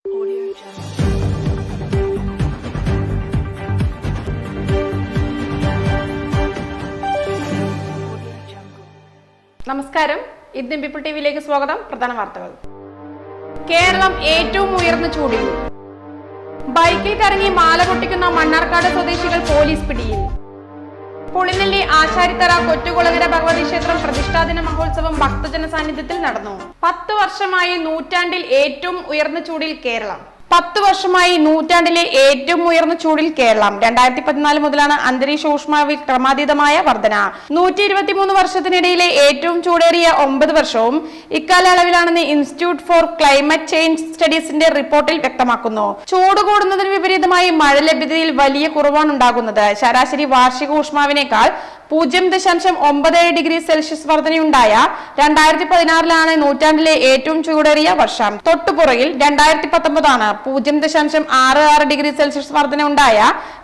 നമസ്കാരം, Indian people ടിവിയിലേക്ക് സ്വാഗതം. പ്രധാന വാർത്തകൾ. കേരളം ഏറ്റവും ഉയർന്ന ചൂടിൽ. ബൈക്കിൽ കറങ്ങി മാല പൊട്ടിക്കുന്ന മണ്ണാർക്കാട് സ്വദേശികൾ പോലീസ് പിടിയിൽ. പുളിനെല്ലി ആശാരിത്തറ കൊറ്റുകുളങ്ങര ഭഗവതി ക്ഷേത്രം പ്രതിഷ്ഠാദിന മഹോത്സവം ഭക്തജന സാന്നിധ്യത്തിൽ നടന്നു. 10 വർഷമായി നൂറ്റാണ്ടിൽ ഏറ്റവും ഉയർന്ന ചൂടിൽ കേരളം. 10 വർഷമായി നൂറ്റാണ്ടിലെ ഏറ്റവും ഉയർന്ന ചൂടിൽ കേരളം. 2014 മുതലാണ് അന്തരീക്ഷ ഊഷ്മാവിൽ ക്രമാതീതമായ വർധന. 123 വർഷത്തിനിടയിലെ ഏറ്റവും ചൂടേറിയ 9 വർഷവും ഇക്കാലയളവിലാണെന്ന് ഇൻസ്റ്റിറ്റ്യൂട്ട് ഫോർ ക്ലൈമറ്റ് ചേഞ്ച് സ്റ്റഡീസിന്റെ റിപ്പോർട്ടിൽ വ്യക്തമാക്കുന്നു. ചൂട് കൂടുന്നതിന് വിപരീതമായി മഴ ലഭ്യതയിൽ വലിയ കുറവാണ് ഉണ്ടാകുന്നത്. ശരാശരി വാർഷിക ഊഷ്മാവിനേക്കാൾ 0.97 ഡിഗ്രി സെൽഷ്യസ് വർധനയുണ്ടായ 2016 നൂറ്റാണ്ടിലെ ഏറ്റവും ചൂടേറിയ വർഷം. തൊട്ടുപുറകിൽ 2019 0.66 ഡിഗ്രി സെൽഷ്യസ് വർധന ഉണ്ടായ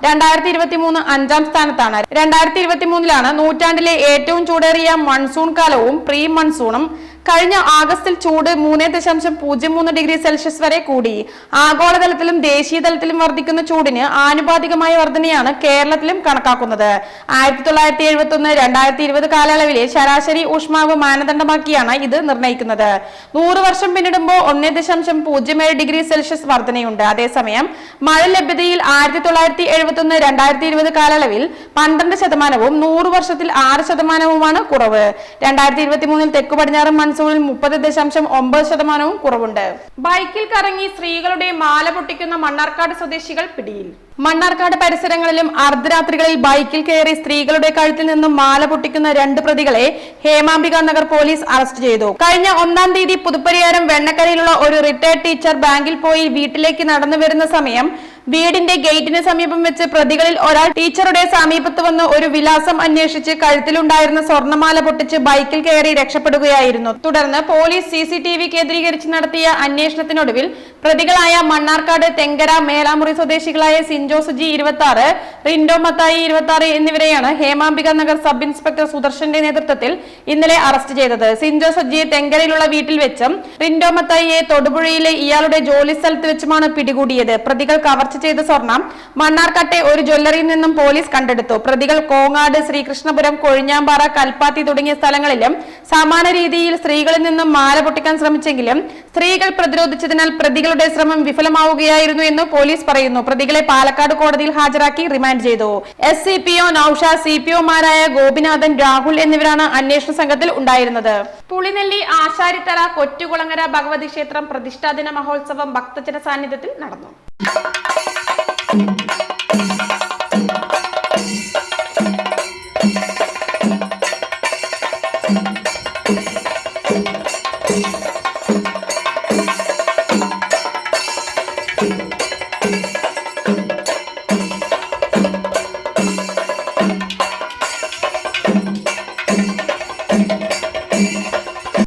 2023 അഞ്ചാം സ്ഥാനത്താണ്. 2023 നൂറ്റാണ്ടിലെ ഏറ്റവും ചൂടേറിയ മൺസൂൺ കാലവും പ്രീ മൺസൂണും. കഴിഞ്ഞ ആഗസ്റ്റിൽ ചൂട് 3.03 ഡിഗ്രി സെൽഷ്യസ് വരെ കൂടി. ആഗോളതലത്തിലും ദേശീയ തലത്തിലും വർദ്ധിക്കുന്ന ചൂടിന് ആനുപാതികമായ വർധനയാണ് കേരളത്തിലും കണക്കാക്കുന്നത്. 1971-2020 കാലയളവിലെ ശരാശരി ഊഷ്മാവ് മാനദണ്ഡമാക്കിയാണ് ഇത് നിർണ്ണയിക്കുന്നത്. 100 വർഷം പിന്നിടുമ്പോൾ 1.07 ഡിഗ്രി സെൽഷ്യസ് വർധനയുണ്ട്. അതേസമയം മഴ ലഭ്യതയിൽ 1971-2020 കാലയളവിൽ 12%, 100 വർഷത്തിൽ 6%മാണ് കുറവ്. 2023 തെക്കു പടിഞ്ഞാറൻ മൺസൂണിൽ 30.9% കുറവുണ്ട്. ബൈക്കിൽ കറങ്ങി സ്ത്രീകളുടെ മാല പൊട്ടിക്കുന്ന മണ്ണാർക്കാട് സ്വദേശികൾ പിടിയിൽ. മണ്ണാർക്കാട് പരിസരങ്ങളിലും അർദ്ധരാത്രികളിൽ ബൈക്കിൽ കയറി സ്ത്രീകളുടെ കഴുത്തിൽ നിന്നും മാല പൊട്ടിക്കുന്ന 2 പ്രതികളെ ഹേമാംബിക നഗർ പോലീസ് അറസ്റ്റ് ചെയ്തു. കഴിഞ്ഞ 1-ാം തീയതി പുതുപ്പരിയാരം വെണ്ണക്കരയിലുള്ള ഒരു റിട്ടയർഡ് ടീച്ചർ ബാങ്കിൽ പോയി വീട്ടിലേക്ക് നടന്നു വരുന്ന സമയം വീടിന്റെ ഗേറ്റിന് സമീപം വെച്ച് പ്രതികളിൽ ഒരാൾ ടീച്ചറുടെ സമീപത്ത് വന്ന് ഒരു വിലാസം അന്വേഷിച്ച് കഴുത്തിലുണ്ടായിരുന്ന സ്വർണ്ണമാല പൊട്ടിച്ച് ബൈക്കിൽ കയറി രക്ഷപ്പെടുകയായിരുന്നു. തുടർന്ന് പോലീസ് CCTV കേന്ദ്രീകരിച്ച് നടത്തിയ അന്വേഷണത്തിനൊടുവിൽ പ്രതികളായ മണ്ണാർക്കാട് തെങ്കര മേലാമുറി സ്വദേശികളായ സിൻജോ സുജി 26, റിൻഡോ മത്തായി 26 എന്നിവരെയാണ് ഹേമാംബിക നഗർ സബ് ഇൻസ്പെക്ടർ സുദർശന്റെ നേതൃത്വത്തിൽ ഇന്നലെ അറസ്റ്റ് ചെയ്തത്. സിൻജോ സുജിയെ തെങ്കരയിലുള്ള വീട്ടിൽ വെച്ചും റിൻഡോ മത്തായിയെ തൊടുപുഴയിലെ ഇയാളുടെ ജോലി സ്ഥലത്ത് വെച്ചുമാണ് പിടികൂടിയത്. പ്രതികൾ കവർച്ച ചെയ്ത സ്വർണം മണ്ണാർക്കാട്ടെ ഒരു ജ്വല്ലറിയിൽ നിന്നും പോലീസ് കണ്ടെടുത്തു. പ്രതികൾ കോങ്ങാട്, ശ്രീകൃഷ്ണപുരം, കൊഴിഞ്ഞാമ്പാറ, കൽപ്പാത്തി തുടങ്ങിയ സ്ഥലങ്ങളിലും സമാന രീതിയിൽ സ്ത്രീകളിൽ നിന്നും മാല പൊട്ടിക്കാൻ ശ്രമിച്ചെങ്കിലും സ്ത്രീകൾ പ്രതിരോധിച്ചതിനാൽ പ്രതികളുടെ ശ്രമം വിഫലമാവുകയായിരുന്നു എന്ന് പോലീസ് പറയുന്നു. പ്രതികളെ പാലക്കാട് കോടതിയിൽ ഹാജരാക്കി റിമാൻഡ് ചെയ്തു. SCPO നൌഷാദ്, CPOമാരായ ഗോപിനാഥൻ, രാഹുൽ എന്നിവരാണ് അന്വേഷണ സംഘത്തിൽ ഉണ്ടായിരുന്നത്. പുളിനെല്ലി ആശാരിത്തറ കൊറ്റുകുളങ്ങര ഭഗവതി ക്ഷേത്രം പ്രതിഷ്ഠാദിന മഹോത്സവം ഭക്തജന സാന്നിധ്യത്തിൽ നടന്നു.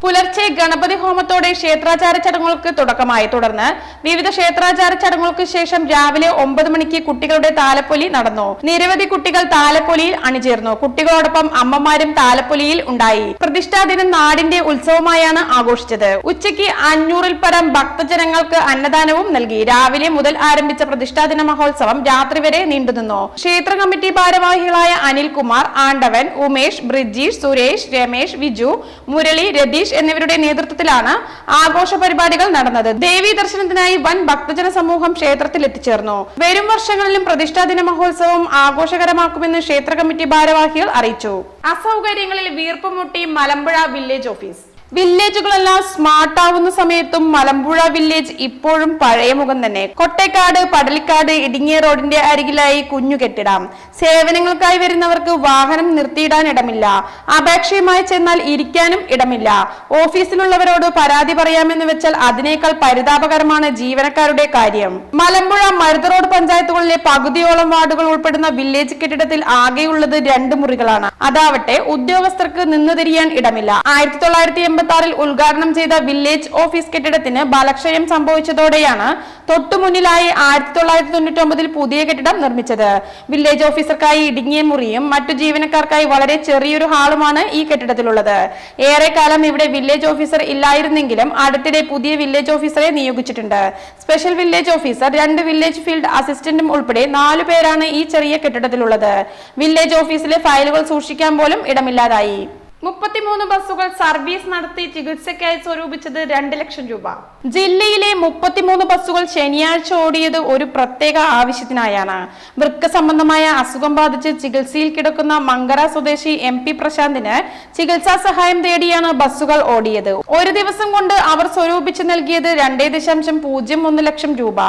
പുലർച്ചെ ഗണപതി ഹോമത്തോടെ ക്ഷേത്രാചാര ചടങ്ങുകൾക്ക് തുടക്കമായി. തുടർന്ന് വിവിധ ക്ഷേത്രാചാര ചടങ്ങുകൾക്ക് ശേഷം രാവിലെ 9 മണിക്ക് കുട്ടികളുടെ താലപ്പൊലി നടന്നു. നിരവധി കുട്ടികൾ താലപ്പൊലിയിൽ അണിചേർന്നു. കുട്ടികളോടൊപ്പം അമ്മമാരും താലപ്പൊലിയിൽ ഉണ്ടായി. പ്രതിഷ്ഠാദിനം നാടിന്റെ ഉത്സവമായാണ് ആഘോഷിച്ചത്. ഉച്ചയ്ക്ക് 500-ൽ പരം ഭക്തജനങ്ങൾക്ക് അന്നദാനവും നൽകി. രാവിലെ മുതൽ ആരംഭിച്ച പ്രതിഷ്ഠാദിന മഹോത്സവം രാത്രി വരെ നീണ്ടുനിന്നു. ക്ഷേത്ര കമ്മിറ്റി ഭാരവാഹികളായ അനിൽകുമാർ, ആണ്ടവൻ, ഉമേഷ്, ബ്രിജീഷ്, സുരേഷ്, രമേശ്, വിജു, മുരളി, രതീഷ് എന്നിവരുടെ നേതൃത്വത്തിലാണ് ആഘോഷ പരിപാടികൾ നടന്നത്. ദേവീ ദർശനത്തിനായി വൻ ഭക്തജന സമൂഹം ക്ഷേത്രത്തിൽ എത്തിച്ചേർന്നു. വരും വർഷങ്ങളിലും പ്രതിഷ്ഠാദിന മഹോത്സവം ആഘോഷകരമാക്കുമെന്ന് ക്ഷേത്ര കമ്മിറ്റി ഭാരവാഹികൾ അറിയിച്ചു. അസൗകര്യങ്ങളിൽ വീർപ്പുമുട്ടി മലമ്പുഴ വില്ലേജ് ഓഫീസ്. വില്ലേജുകളെല്ലാം സ്മാർട്ട് ആവുന്ന സമയത്തും മലമ്പുഴ വില്ലേജ് ഇപ്പോഴും പഴയ മുഖം തന്നെ. കൊട്ടേക്കാട്, പടലിക്കാട്, ഇടുങ്ങിയ റോഡിന്റെ അരികിലായി കുഞ്ഞു കെട്ടിടം. സേവനങ്ങൾക്കായി വരുന്നവർക്ക് വാഹനം നിർത്തിയിടാൻ ഇടമില്ല. അപേക്ഷയുമായി ചെന്നാൽ ഇരിക്കാനും ഇടമില്ല. ഓഫീസിലുള്ളവരോട് പരാതി പറയാമെന്ന് വെച്ചാൽ അതിനേക്കാൾ പരിതാപകരമാണ് ജീവനക്കാരുടെ കാര്യം. മലമ്പുഴ, മരുത റോഡ് പഞ്ചായത്തുകളിലെ പകുതിയോളം വാർഡുകൾ ഉൾപ്പെടുന്ന വില്ലേജ് കെട്ടിടത്തിൽ ആകെയുള്ളത് 2 മുറികളാണ്. അതാവട്ടെ ഉദ്യോഗസ്ഥർക്ക് നിന്ന് തിരിയാൻ ഇടമില്ല. 1980 1986 ഉദ്ഘാടനം ചെയ്ത വില്ലേജ് ഓഫീസ് കെട്ടിടത്തിന് ബലക്ഷയം സംഭവിച്ചതോടെയാണ് തൊട്ടുമുന്നിലായി 1999 പുതിയ കെട്ടിടം നിർമ്മിച്ചത്. വില്ലേജ് ഓഫീസർക്കായി ഇടുങ്ങിയ മുറിയും മറ്റു ജീവനക്കാർക്കായി വളരെ ചെറിയൊരു ഹാളുമാണ് ഈ കെട്ടിടത്തിലുള്ളത്. ഏറെക്കാലം ഇവിടെ വില്ലേജ് ഓഫീസർ ഇല്ലായിരുന്നെങ്കിലും അടുത്തിടെ പുതിയ വില്ലേജ് ഓഫീസറെ നിയോഗിച്ചിട്ടുണ്ട്. Special village officer, 2 village field അസിസ്റ്റന്റും ഉൾപ്പെടെ 4 പേരാണ് ഈ ചെറിയ കെട്ടിടത്തിലുള്ളത്. വില്ലേജ് ഓഫീസിലെ ഫയലുകൾ സൂക്ഷിക്കാൻ പോലും ഇടമില്ലാതായി. 33 ബസ്സുകൾ സർവീസ് നടത്തി ചികിത്സയ്ക്കായി സ്വരൂപിച്ചത് 2 ലക്ഷം രൂപ. ജില്ലയിലെ 33 ബസ്സുകൾ ശനിയാഴ്ച ഓടിയത് ഒരു പ്രത്യേക ആവശ്യത്തിനായാണ്. വൃക്ക സംബന്ധമായ അസുഖം ബാധിച്ച് ചികിത്സയിൽ കിടക്കുന്ന മങ്കര സ്വദേശി MP പ്രശാന്തിന് ചികിത്സാ സഹായം തേടിയാണ് ബസ്സുകൾ ഓടിയത്. ഒരു ദിവസം കൊണ്ട് അവർ സ്വരൂപിച്ച് നൽകിയത് 2.01 ലക്ഷം രൂപ.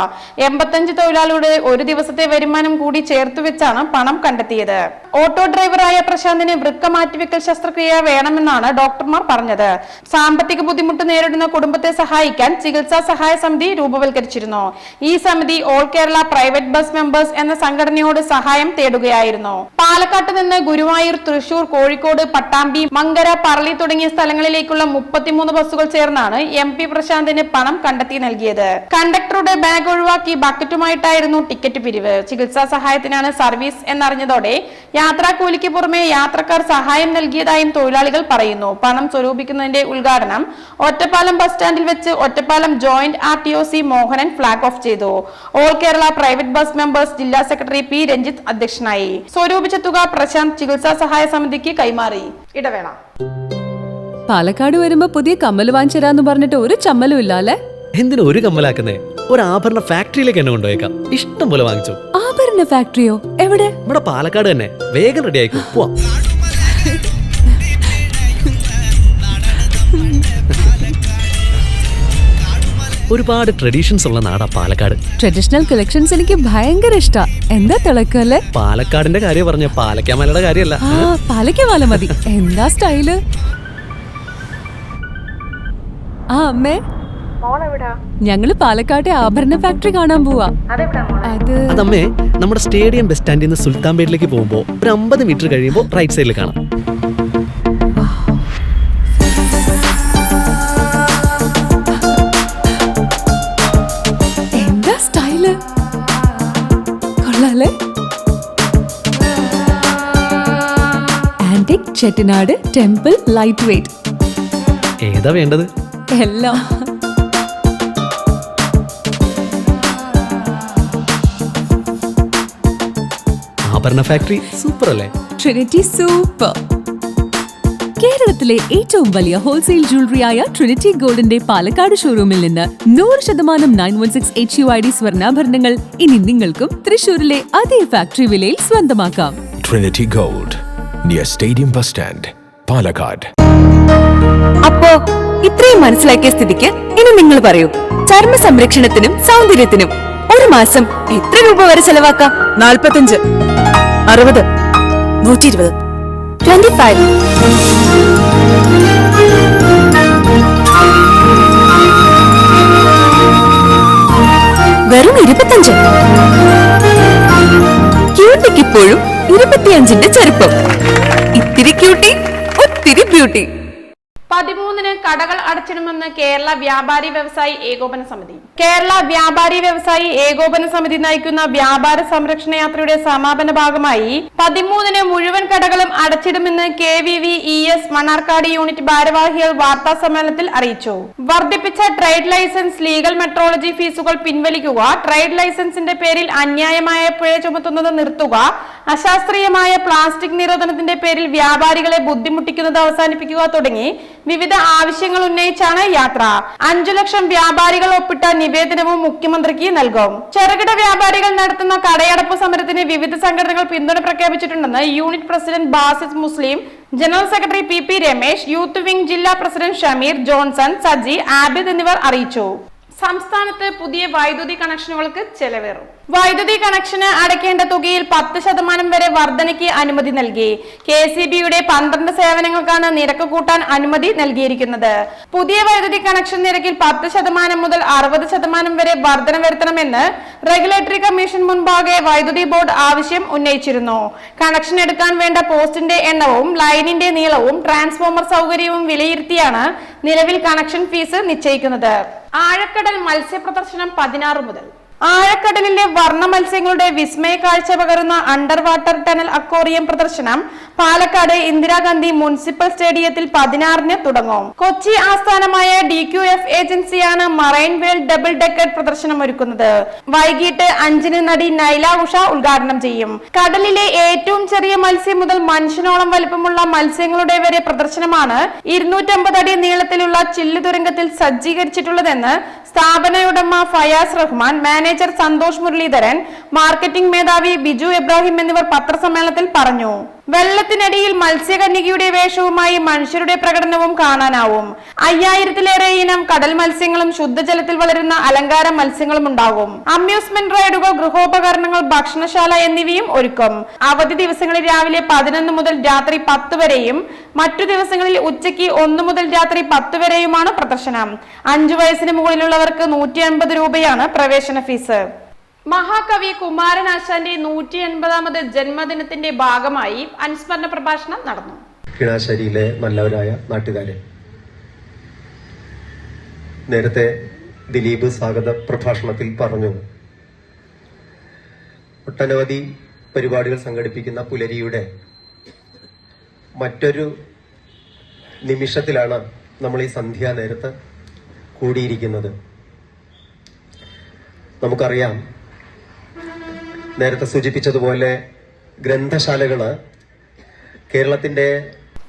85 തൊഴിലാളികളുടെ ഒരു ദിവസത്തെ വരുമാനം കൂടി ചേർത്തുവെച്ചാണ് പണം കണ്ടെത്തിയത്. ഓട്ടോ ഡ്രൈവറായ പ്രശാന്തിന് വൃക്ക മാറ്റിവെക്കൽ ശസ്ത്രക്രിയ വേണമെന്നാണ് ഡോക്ടർമാർ പറഞ്ഞത്. സാമ്പത്തിക ബുദ്ധിമുട്ട് നേരിടുന്ന കുടുംബത്തെ സഹായിക്കാൻ ചികിത്സാ സഹായ സമിതി രൂപവൽക്കരിച്ചിരുന്നു. ഈ സമിതി all Kerala private bus members എന്ന സംഘടനയോട് സഹായം തേടുകയായിരുന്നു. പാലക്കാട്ട് നിന്ന് ഗുരുവായൂർ, തൃശൂർ, കോഴിക്കോട്, പട്ടാമ്പി, മങ്കര, പറളി തുടങ്ങിയ സ്ഥലങ്ങളിലേക്കുള്ള 33 ബസ്സുകൾ ചേർന്നാണ് MP പ്രശാന്തിന് പണം കണ്ടെത്തി നൽകിയത്. കണ്ടക്ടറുടെ ബാഗ് ഒഴിവാക്കി ബക്കറ്റുമായിട്ടായിരുന്നു ടിക്കറ്റ് പിരിവ്. ചികിത്സാ സഹായത്തിനാണ് സർവീസ് എന്നറിഞ്ഞതോടെ യാത്രാക്കൂലിക്ക് പുറമെ യാത്രക്കാർ സഹായം നൽകിയതായും തൊഴിലാളികൾ പറയുന്നു. പണം സ്വരൂപിക്കുന്നതിന്റെ ഉദ്ഘാടനം ഒറ്റപ്പാലം ബസ് സ്റ്റാൻഡിൽ വെച്ച് Ottapalam joint RTOC Mohanan flag off ചെയ്തു. All Kerala private bus members ജില്ലാ സെക്രട്ടറി P രഞ്ജിത്ത് അധ്യക്ഷനായി. സ്വരൂപിച്ച തുക പ്രശാന്ത് ചികിത്സാ സഹായ സമിതിക്ക് കൈമാറി. ഇടവേള. പാലക്കാട് വരുമ്പോ പുതിയ കമ്മൽ വാങ്ങിച്ചരാന്ന് പറഞ്ഞിട്ട് ഒരു ചമ്മലും ഇല്ല അല്ലേ? എന്തിനാ ഒരു കമ്മലാക്കുന്നേ? ഒരു ആഭരണ ഫാക്ടറിയിലേക്ക് എന്നെ കൊണ്ടുപോയേക്കാം. ഇഷ്ടം പോലെ വാങ്ങിച്ചു. ആഭരണ ഫാക്ടറിയോ? എവിടെ? ഇവിടെ പാലക്കാട് തന്നെ. വേഗം റെഡി ആയിക്കോ, പോവാം. ഒരുപാട് ട്രഡീഷൻസ് ഉള്ള നാടാ പാലക്കാട്. ട്രഡീഷണൽ കളക്ഷൻസ് എനിക്ക് ഭയങ്കര ഇഷ്ടാ. എന്താ തിളക്കല്ലേ? പാലക്കാടിന്റെ കാര്യം പറഞ്ഞ പാലക്കാമലയുടെ കാര്യമല്ല. പാലക്കാമല മതി. എന്താ സ്റ്റൈല്? അമ്മേ, ഞങ്ങള് പാലക്കാട്ടെ ആഭരണ ഫാക്ടറി കാണാൻ പോവാ. അതമ്മേ, നമ്മുടെ സ്റ്റേഡിയം ബസ് സ്റ്റാൻഡിൽ നിന്ന് സുൽത്താൻപേട്ടിലേക്ക് പോകുമ്പോ ഒരു 50 മീറ്റർ കഴിയുമ്പോ റൈറ്റ് സൈഡിൽ കാണാം. എന്താ സ്റ്റൈല്? കൊള്ളാലേ? Antique, Chettinad, temple, light weight. ഏതാ വേണ്ടത്? എല്ലാം. ആഭരണ ഫാക്ടറി സൂപ്പർ അല്ലേ? Trinity super. കേരളത്തിലെ ഏറ്റവും വലിയ ഹോൾസെയിൽ ജ്വല്ലറിയായ ട്രിനിറ്റി ഗോൾഡിന്റെ പാലക്കാട് ഷോറൂമിൽ നിന്ന് 100% 916 HUID സ്വർണ്ണാഭരണങ്ങൾ ഇനി നിങ്ങൾക്കും തൃശൂരിലെ അതേ ഫാക്ടറി വിലയിൽ സ്വന്തമാക്കാം. Trinity gold, near stadium bus stand, Palakkad. അപ്പോ ഇത്രയും മനസ്സിലാക്കിയ സ്ഥിതിക്ക് ഇനി നിങ്ങൾ പറയൂ, ചർമ്മ സംരക്ഷണത്തിനും സൗന്ദര്യത്തിനും ഒരു മാസം എത്ര രൂപ വരെ ചെലവാക്കാം? 45, 60, 120, 25. വെറും 25. ക്യൂട്ടിക്ക് ഇപ്പോഴും 25ന്റെ ചെറുപ്പം. ഇത്തിരി ക്യൂട്ടി, ഒത്തിരി ബ്യൂട്ടി. 13-ന് കടകൾ അടച്ചിടുമെന്ന് കേരള വ്യാപാരി വ്യവസായി ഏകോപന സമിതി. കേരള വ്യാപാരി വ്യവസായി ഏകോപന സമിതി നയിക്കുന്ന വ്യാപാര സംരക്ഷണ യാത്രയുടെ സമാപന ഭാഗമായി 13-ന് മുഴുവൻ കടകളും അടച്ചിടുമെന്ന് KVVES മണ്ണാർക്കാട് യൂണിറ്റ് ഭാരവാഹികൾ വാർത്താ സമ്മേളനത്തിൽ അറിയിച്ചു. വർദ്ധിപ്പിച്ച ട്രേഡ് ലൈസൻസ്, ലീഗൽ മെട്രോളജി ഫീസുകൾ പിൻവലിക്കുക, ട്രേഡ് ലൈസൻസിന്റെ പേരിൽ അന്യായമായ പിഴ ചുമത്തുന്നത് നിർത്തുക, അശാസ്ത്രീയമായ പ്ലാസ്റ്റിക് നിരോധനത്തിന്റെ പേരിൽ വ്യാപാരികളെ ബുദ്ധിമുട്ടിക്കുന്നത് അവസാനിപ്പിക്കുക തുടങ്ങി വിവിധ ആവശ്യങ്ങൾ ഉന്നയിച്ചാണ് യാത്ര. 5 ലക്ഷം വ്യാപാരികൾ ഒപ്പിട്ട നിവേദനവും മുഖ്യമന്ത്രിക്ക് നൽകും. ചെറുകിട വ്യാപാരികൾ നടത്തുന്ന കടയടപ്പ് സമരത്തിന് വിവിധ സംഘടനകൾ പിന്തുണ പ്രഖ്യാപിച്ചിട്ടുണ്ടെന്ന് unit president Basis Muslim, general secretary PP Ramesh, youth wing ജില്ലാ പ്രസിഡന്റ് ഷമീർ, ജോൺസൺ, സജി, ആബിദ് എന്നിവർ അറിയിച്ചു. സംസ്ഥാനത്ത് പുതിയ വൈദ്യുതി കണക്ഷനുകൾക്ക് ചെലവേറും. വൈദ്യുതി കണക്ഷന് അടയ്ക്കേണ്ട തുകയിൽ 10% വരെ വർധനയ്ക്ക് അനുമതി നൽകി. KCBയുടെ 12 സേവനങ്ങൾക്കാണ് നിരക്ക് കൂട്ടാൻ അനുമതി നൽകിയിരിക്കുന്നത്. പുതിയ വൈദ്യുതി കണക്ഷൻ നിരക്കിൽ 10% മുതൽ 60% വരെ വർധന വരുത്തണമെന്ന് റെഗുലേറ്ററി കമ്മീഷൻ മുൻപാകെ വൈദ്യുതി ബോർഡ് ആവശ്യം ഉന്നയിച്ചിരുന്നു. കണക്ഷൻ എടുക്കാൻ വേണ്ട പോസ്റ്റിന്റെ എണ്ണവും ലൈനിന്റെ നീളവും ട്രാൻസ്ഫോമർ സൗകര്യവും വിലയിരുത്തിയാണ് നിലവിൽ കണക്ഷൻ ഫീസ് നിശ്ചയിക്കുന്നത്. ആഴക്കടൽ മത്സ്യപ്രദർശനം 16 മുതൽ. ആഴക്കടലിലെ വർണ്ണ മത്സ്യങ്ങളുടെ വിസ്മയ കാഴ്ച പകരുന്ന അണ്ടർ വാട്ടർ ടണൽ അക്വേറിയം പ്രദർശനം പാലക്കാട് ഇന്ദിരാഗാന്ധി മുനിസിപ്പൽ സ്റ്റേഡിയത്തിൽ 16-ന് തുടങ്ങും. കൊച്ചി ആസ്ഥാനമായ DQF ഏജൻസിയാണ് മറൈൻ വേൾഡ് ഡബിൾ ഡെക്കർ പ്രദർശനം ഒരുക്കുന്നത്. വൈകിട്ട് 5-ന് നടി നൈല ഉഷ ഉദ്ഘാടനം ചെയ്യും. കടലിലെ ഏറ്റവും ചെറിയ മത്സ്യം മുതൽ മനുഷ്യനോളം വലിപ്പമുള്ള മത്സ്യങ്ങളുടെ വരെ പ്രദർശനമാണ് 250 അടി നീളത്തിലുള്ള ചില്ല് തുരങ്കത്തിൽ സജ്ജീകരിച്ചിട്ടുള്ളതെന്ന് സ്ഥാപനയുടമ ഫയാസ് റഹ്മാൻ, മാനേജർ സന്തോഷ് മുരളീധരൻ, മാർക്കറ്റിംഗ് മേധാവി ബിജു ഇബ്രാഹിം എന്നിവർ പത്രസമ്മേളനത്തിൽ പറഞ്ഞു. വെള്ളത്തിനടിയിൽ മത്സ്യകന്യകയുടെ വേഷവുമായി മനുഷ്യരുടെ പ്രകടനവും കാണാനാവും. 5000-ലേറെ ഇനം കടൽ മത്സ്യങ്ങളും ശുദ്ധജലത്തിൽ വളരുന്ന അലങ്കാര മത്സ്യങ്ങളും ഉണ്ടാകും. അമ്യൂസ്മെന്റ് റൈഡുകൾ, ഗൃഹോപകരണങ്ങൾ, ഭക്ഷണശാല എന്നിവയും ഒരുക്കും. അവധി ദിവസങ്ങളിൽ രാവിലെ 11 മുതൽ രാത്രി 10 വരെയും മറ്റു ദിവസങ്ങളിൽ ഉച്ചയ്ക്ക് 1 മുതൽ രാത്രി 10 വരെയുമാണ് പ്രദർശനം. 5 വയസ്സിന് മുകളിലുള്ളവർക്ക് 150 രൂപയാണ് പ്രവേശന ഫീസ്. മഹാകവി കുമാരനാശാന്റെ 180ാമത് ജന്മദിനത്തിന്റെ ഭാഗമായി അനുസ്മരണ പ്രഭാഷണം നടന്നു. കിണാശ്ശേരിയിലെ നല്ലവരായ നാട്ടുകാരെ, നേരത്തെ ദിലീപ് സ്വാഗത പ്രഭാഷണത്തിൽ പറഞ്ഞു, ഒട്ടനവധി പരിപാടികൾ സംഘടിപ്പിക്കുന്ന പുലരിയുടെ മറ്റൊരു നിമിഷത്തിലാണ് നമ്മൾ ഈ സന്ധ്യാ നേരത്ത് കൂടിയിരിക്കുന്നത്. നമുക്കറിയാം, നേരത്തെ സൂചിപ്പിച്ചതുപോലെ ഗ്രന്ഥശാലകള് കേരളത്തിന്റെ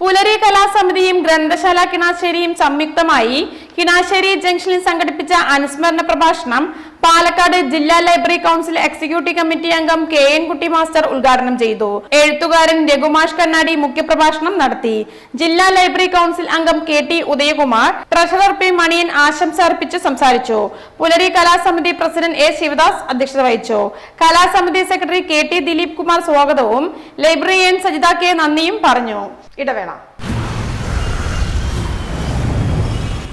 പുലരി കലാസമിതിയും ഗ്രന്ഥശാല കിണാശ്ശേരിയും സംയുക്തമായി കിണാശ്ശേരി ജംഗ്ഷനിൽ സംഘടിപ്പിച്ച അനുസ്മരണ പ്രഭാഷണം പാലക്കാട് ജില്ലാ ലൈബ്രറി കൌൺസിൽ എക്സിക്യൂട്ടീവ് കമ്മിറ്റി അംഗം KN കുട്ടി മാസ്റ്റർ ഉദ്ഘാടനം ചെയ്തു. എഴുത്തുകാരൻ രഘുമാഷ് കണ്ണാടി മുഖ്യപ്രഭാഷണം നടത്തി. ജില്ലാ ലൈബ്രറി കൌൺസിൽ അംഗം KT Udayakumar, treasurer P Maniyan ആശംസ അർപ്പിച്ച് സംസാരിച്ചു. പുലരി കലാസമിതി പ്രസിഡന്റ് A ശിവദാസ് അധ്യക്ഷത വഹിച്ചു. കലാസമിതി സെക്രട്ടറി KT ദിലീപ് കുമാർ സ്വാഗതവും ലൈബ്രറിയൻ സജിത K നന്ദിയും പറഞ്ഞു. ഇടവേള.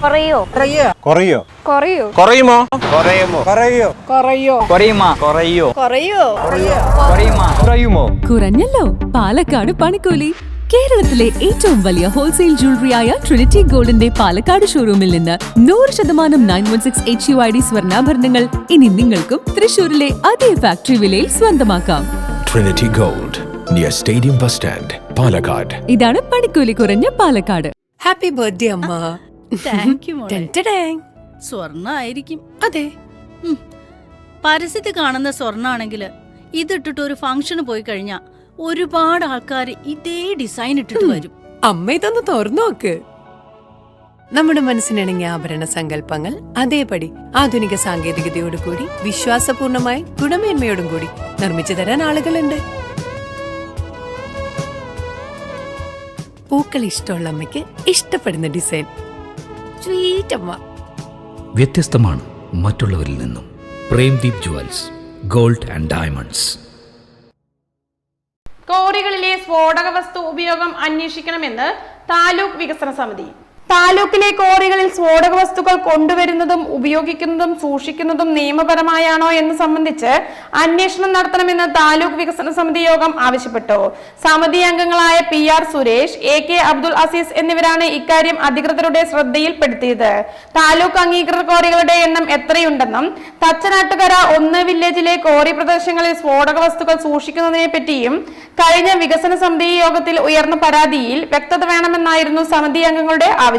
കുറയോ കുറയോ കുറയോ കുറയുമോ കുറയുമോ കുറയോ കുറയോ കുറയുമോ കുറയോ കുറയോ കുറയുമോ കുറഞ്ഞല്ലോ പാലക്കാട് പണിക്കൂലി. കേരളത്തിലെ ഏറ്റവും വലിയ ഹോൾസെയിൽ ജ്വല്ലറിയായ ട്രിനിറ്റി ഗോൾഡിന്റെ പാലക്കാട് ഷോറൂമിൽ നിന്ന് 100% 916 HUID സ്വർണ്ണാഭരണങ്ങൾ ഇനി നിങ്ങൾക്കും തൃശൂരിലെ അതേ ഫാക്ടറി വിലയിൽ സ്വന്തമാക്കാം. Trinity Gold, near Stadium Bus Stand, Palakkad. ഇതാണ് പണിക്കൂലി കുറഞ്ഞ പാലക്കാട്. ഹാപ്പി ബർത്ത്ഡേ അമ്മ. താങ്ക് യു മോളെ. സ്വർണ്ണ ആയിരിക്കും. അതെ, പരസ്യത്തിൽ കാണുന്ന സ്വർണ്ണാണെങ്കിൽ ഇതിട്ടിട്ട് ഒരു ഫംഗ്ഷന് പോയി കഴിഞ്ഞാ ഒരുപാട് ആൾക്കാർ ഇതേ ഡിസൈൻ ഇട്ടിട്ട് വരും. അമ്മ ഇതൊന്ന് തുറന്നു നോക്ക്. നമ്മുടെ മനസ്സിനിണങ്ങിയ ആഭരണ സങ്കല്പങ്ങൾ അതേപടി ആധുനിക സാങ്കേതികതയോടു കൂടി വിശ്വാസപൂർണമായി ഗുണമേന്മയോടും കൂടി നിർമ്മിച്ചു തരാൻ ആളുകളുണ്ട്. പൂക്കൾ ഇഷ്ടമുള്ള അമ്മയ്ക്ക് ഇഷ്ടപ്പെടുന്ന ഡിസൈൻ. സ്വീറ്റ് അമ്മ. വ്യത്യസ്തമാണ് മറ്റുള്ളവരിൽ നിന്നും. Premdeep jewels, gold and diamonds. കോറികളിലെ സ്ഫോടക വസ്തു ഉപയോഗം അന്വേഷിക്കണമെന്ന് താലൂക്ക് വികസന സമിതി. താലൂക്കിലെ കോറികളിൽ സ്ഫോടക വസ്തുക്കൾ കൊണ്ടുവരുന്നതും ഉപയോഗിക്കുന്നതും സൂക്ഷിക്കുന്നതും നിയമപരമായാണോ എന്ന് സംബന്ധിച്ച് അന്വേഷണം നടത്തണമെന്ന് താലൂക്ക് വികസന സമിതി യോഗം ആവശ്യപ്പെട്ടു. സമിതി അംഗങ്ങളായ PR സുരേഷ്, AK അബ്ദുൽ അസീസ് എന്നിവരാണ് ഇക്കാര്യം അധികൃതരുടെ ശ്രദ്ധയിൽപ്പെടുത്തിയത്. താലൂക്ക് അംഗീകൃത കോറികളുടെ എണ്ണം എത്രയുണ്ടെന്നും തച്ചനാട്ടുകര 1 വില്ലേജിലെ കോറി പ്രദേശങ്ങളിൽ സ്ഫോടക വസ്തുക്കൾ സൂക്ഷിക്കുന്നതിനെ പറ്റിയും കഴിഞ്ഞ വികസന സമിതി യോഗത്തിൽ ഉയർന്ന പരാതിയിൽ വ്യക്തത വേണമെന്നായിരുന്നു സമിതി അംഗങ്ങളുടെ ആവശ്യം.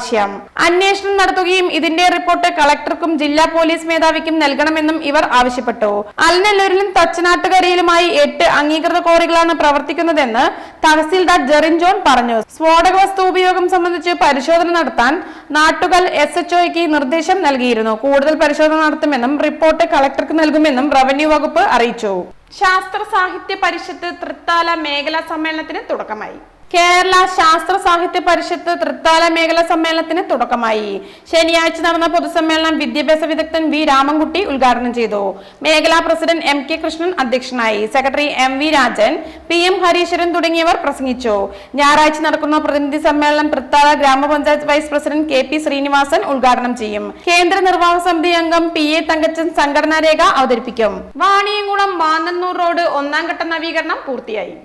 അന്വേഷണം നടത്തുകയും ഇതിന്റെ റിപ്പോർട്ട് കളക്ടർക്കും ജില്ലാ പോലീസ് മേധാവിക്കും നൽകണമെന്നും ഇവർ ആവശ്യപ്പെട്ടു. അലനല്ലൂരിലും തച്ചനാട്ടുകരയിലുമായി 8 അംഗീകൃത കോറികളാണ് പ്രവർത്തിക്കുന്നതെന്ന് തഹസിൽദാർ ജെറിൻ ജോൺ പറഞ്ഞു. സ്ഫോടക വസ്തു ഉപയോഗം സംബന്ധിച്ച് പരിശോധന നടത്താൻ നാട്ടുകൽ SHOയ്ക്ക് നിർദ്ദേശം നൽകിയിരുന്നു. കൂടുതൽ പരിശോധന നടത്തുമെന്നും റിപ്പോർട്ട് കളക്ടർക്ക് നൽകുമെന്നും റവന്യൂ വകുപ്പ് അറിയിച്ചു. ശാസ്ത്ര സാഹിത്യ പരിഷത്ത് തൃത്താല മേഖലാ സമ്മേളനത്തിന് തുടക്കമായി. കേരള ശാസ്ത്ര സാഹിത്യ പരിഷത്ത് തൃത്താല മേഖലാ സമ്മേളനത്തിന് തുടക്കമായി. ശനിയാഴ്ച നടന്ന പൊതുസമ്മേളനം വിദ്യാഭ്യാസ വിദഗ്ധൻ വി രാമൻകുട്ടി ഉദ്ഘാടനം ചെയ്തു. മേഖലാ പ്രസിഡന്റ് എം.കെ. കൃഷ്ണൻ അധ്യക്ഷനായി. Secretary M V. Rajan, P M. Hareeshwaran തുടങ്ങിയവർ പ്രസംഗിച്ചു. ഞായറാഴ്ച നടക്കുന്ന പ്രതിനിധി സമ്മേളനം തൃത്താല ഗ്രാമപഞ്ചായത്ത് വൈസ് പ്രസിഡന്റ് കെ.പി. ശ്രീനിവാസൻ ഉദ്ഘാടനം ചെയ്യും. കേന്ദ്ര നിർവാഹക സമിതി അംഗം പി.എ. തങ്കച്ചൻ സംഘടനാ രേഖ അവതരിപ്പിക്കും. വാണിയംകുളം മാന്നന്നൂർ റോഡ് 1ാം ഘട്ട നവീകരണം പൂർത്തിയായി.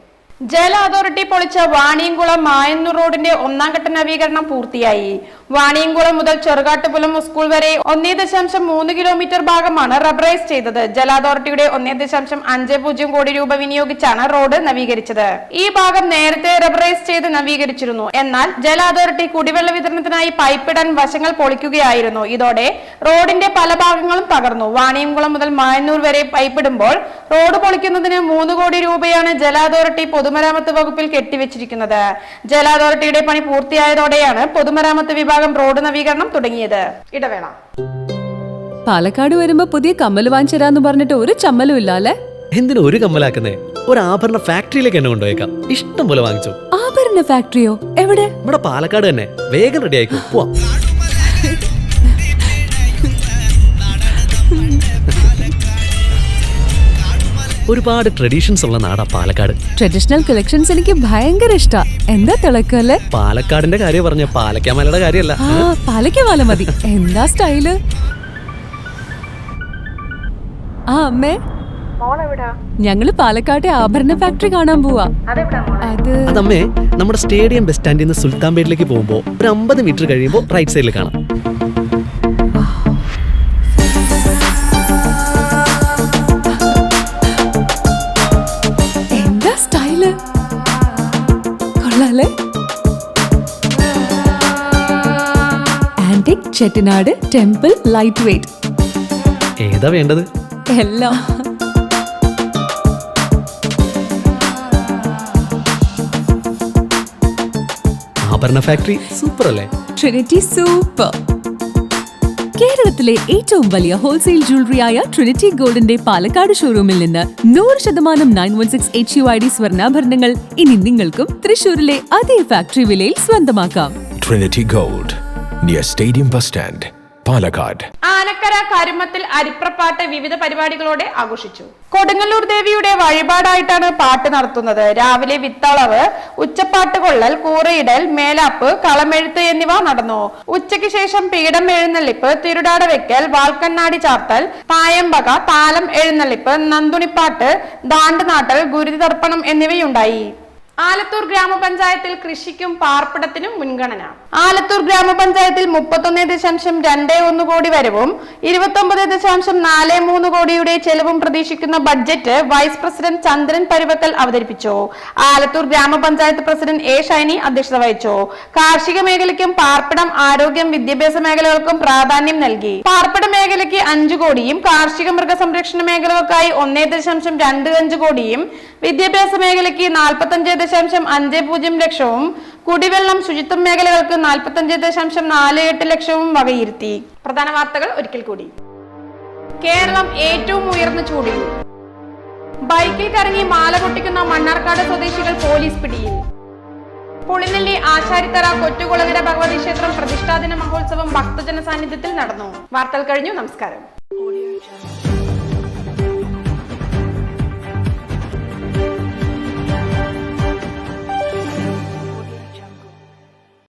ജല അതോറിറ്റി പൊളിച്ച വാണിയംകുളം മായന്നൂർ റോഡിന്റെ 1ാം ഘട്ട നവീകരണം പൂർത്തിയായി. വാണിയംകുളം മുതൽ ചെറുകാട്ടുപുലം സ്കൂൾ വരെ 1.3 കിലോമീറ്റർ ഭാഗമാണ് റബ്ബറൈസ് ചെയ്തത്. ജല അതോറിറ്റിയുടെ 1.50 കോടി രൂപ വിനിയോഗിച്ചാണ് റോഡ് നവീകരിച്ചത്. ഈ ഭാഗം നേരത്തെ റബ്ബറൈസ് ചെയ്ത് നവീകരിച്ചിരുന്നു. എന്നാൽ ജല അതോറിറ്റി കുടിവെള്ള വിതരണത്തിനായി പൈപ്പിടാൻ വശങ്ങൾ പൊളിക്കുകയായിരുന്നു. ഇതോടെ റോഡിന്റെ പല ഭാഗങ്ങളും തകർന്നു. വാണിയംകുളം മുതൽ മായന്നൂർ വരെ പൈപ്പിടുമ്പോൾ റോഡ് പൊളിക്കുന്നതിന് 3 കോടി രൂപയാണ് ജല അതോറിറ്റി പൊതുമരാമത്ത് വകുപ്പിൽ കെട്ടിവെച്ചിരിക്കുന്നത്. ജല അതോറിറ്റിയുടെ പണി പൂർത്തിയായതോടെയാണ് പൊതുമരാമത്ത് വിഭാഗം റോഡ് നവീകരണം തുടങ്ങിയത്. ഇടവേള. പാലക്കാട് വരുമ്പോ പുതിയ കമ്മൽ വാങ്ങിച്ചരാന്ന് പറഞ്ഞിട്ട് ഒരു ചമ്മലും ഇല്ല അല്ലെ? എന്തിനു ഒരു കമ്മലാക്കുന്നേ? ഒരു ആഭരണ ഫാക്ടറിയിലേക്ക് എന്നെ കൊണ്ടുപോയേക്കാം. ഇഷ്ടം പോലെ വാങ്ങിച്ചു. ആഭരണ ഫാക്ടറിയോ? എവിടെ? നമ്മുടെ പാലക്കാട് തന്നെ. വേഗം റെഡി ആയിക്കോ, പോവാം. ഒരുപാട് ട്രഡീഷൻസ് ഉള്ള നാടാ പാലക്കാട്. ട്രഡീഷണൽ കളക്ഷൻസ് എനിക്ക് ഭയങ്കര ഇഷ്ടാ. എന്താ തിളക്കല്ലേ? പാലക്കാടിന്റെ കാര്യം പറഞ്ഞ പാലക്കാമലയുടെ കാര്യമല്ല. പാലക്കാമല മതി. എന്താ സ്റ്റൈല്? അമ്മേ, ഞങ്ങള് പാലക്കാട്ടെ ആഭരണ ഫാക്ടറി കാണാൻ പോവാ. അതമ്മേ, നമ്മുടെ സ്റ്റേഡിയം ബസ് സ്റ്റാൻഡിൽ നിന്ന് സുൽത്താൻപേട്ടിലേക്ക് പോകുമ്പോ ഒരു 50 മീറ്റർ കഴിയുമ്പോ റൈറ്റ് സൈഡിൽ കാണാം. Antique Chettinad temple light weight. ഏതാ വേണ്ടത്? എല്ലാം. ആഭരണ ഫാക്ടറി സൂപ്പർ അല്ലേ? Trinity super. കേരളത്തിലെ ഏറ്റവും വലിയ ഹോൾസെയിൽ ജ്വല്ലറിയായ ട്രിനിറ്റി ഗോൾഡിന്റെ പാലക്കാട് ഷോറൂമിൽ നിന്ന് 100% 916 HUID സ്വർണ്ണാഭരണങ്ങൾ ഇനി നിങ്ങൾക്കും തൃശൂരിലെ അതേ ഫാക്ടറി വിലയിൽ സ്വന്തമാക്കാം. Trinity Gold, near Stadium Bus Stand, Palakkad. Anakkara Karumathil അരിപ്രപ്പാട്ട് വിവിധ പരിപാടികളോടെ ആഘോഷിച്ചു. കൊടുങ്ങല്ലൂർ ദേവിയുടെ വഴിപാടായിട്ടാണ് പാട്ട് നടത്തുന്നത്. രാവിലെ വിത്തളവ്, ഉച്ചപ്പാട്ട് കൊള്ളൽ, കൂറയിടൽ, മേലാപ്പ്, കളമെഴുത്ത് എന്നിവ നടന്നു. ഉച്ചയ്ക്ക് ശേഷം പീഠം എഴുന്നള്ളിപ്പ്, തിരുടാട വെക്കൽ, വാൽക്കണ്ണാടി ചാർത്തൽ, പായമ്പക, താലം എഴുന്നള്ളിപ്പ്, നന്ദുണിപ്പാട്ട്, ദാണ്ടുനാട്ടൽ, ഗുരുതി തർപ്പണം എന്നിവയുണ്ടായി. ആലത്തൂർ ഗ്രാമപഞ്ചായത്തിൽ കൃഷിക്കും പാർപ്പിടത്തിനും മുൻഗണന. ആലത്തൂർ ഗ്രാമപഞ്ചായത്തിൽ 31.21 കോടി വരവും 29.43 കോടിയുടെ ചെലവും പ്രതീക്ഷിക്കുന്ന ബഡ്ജറ്റ് വൈസ് പ്രസിഡന്റ് ചന്ദ്രൻ പരുവക്കൽ അവതരിപ്പിച്ചു. ആലത്തൂർ ഗ്രാമപഞ്ചായത്ത് പ്രസിഡന്റ് എ ഷൈനി അധ്യക്ഷത വഹിച്ചു. കാർഷിക മേഖലയ്ക്കും പാർപ്പിടം, ആരോഗ്യം, വിദ്യാഭ്യാസ മേഖലകൾക്കും പ്രാധാന്യം നൽകി. പാർപ്പിട മേഖലയ്ക്ക് 5 കോടിയും കാർഷിക മൃഗസംരക്ഷണ മേഖലകൾക്കായി 1.25 കോടിയും വിദ്യാഭ്യാസ മേഖലയ്ക്ക് 45.50 ലക്ഷവും കുടിവെള്ളം, ശുചിത്വ മേഖലകൾക്ക് 45.48 ലക്ഷവും വകയിരുത്തി. പ്രധാന വാർത്തകൾ ഒരിക്കൽ കൂടി. കേരളം ഏറ്റവും ഉയർന്ന ചൂടിൽ. ബൈക്കിൽ കറങ്ങി മാല പൊട്ടിക്കുന്ന മണ്ണാർക്കാട് സ്വദേശികൾ പോലീസ് പിടിയിൽ. പുളിനെല്ലി ആശാരിത്തറ കൊറ്റുകുളങ്ങര ഭഗവതി ക്ഷേത്രം പ്രതിഷ്ഠാദിന മഹോത്സവം ഭക്തജന സാന്നിധ്യത്തിൽ നടന്നു. വാർത്തകൾ കഴിഞ്ഞു. നമസ്കാരം.